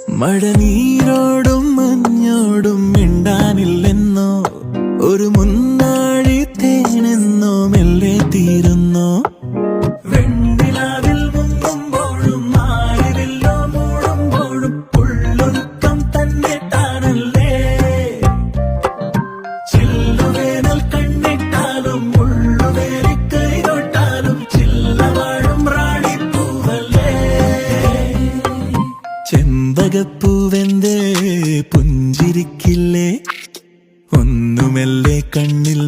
മഴനീരോടും മഞ്ഞോടും മിണ്ടാനില്ലെന്നോ, ഒരു മുന്നാഴി തേനെന്നോ മെല്ലെ തീരുന്നോ. വെണ്ണിലാവിൽ മുങ്ങുമ്പോഴും ആരിലോ മൂടുമ്പോഴും ഉള്ളൊരുക്കം തന്നെ താനല്ലേ. ചില്ലുവേനൽ കണ്ണിട്ടാലും ഉള്ളുവേലി കൈതൊട്ടാലും ചില്ലവാഴും റാണിപ്പൂവല്ലേ. ചെമ്പകപ്പൂവെന്തേ പുഞ്ചിരിക്കില്ലേ, ഒന്നുമെല്ലെ കണ്ണിൽ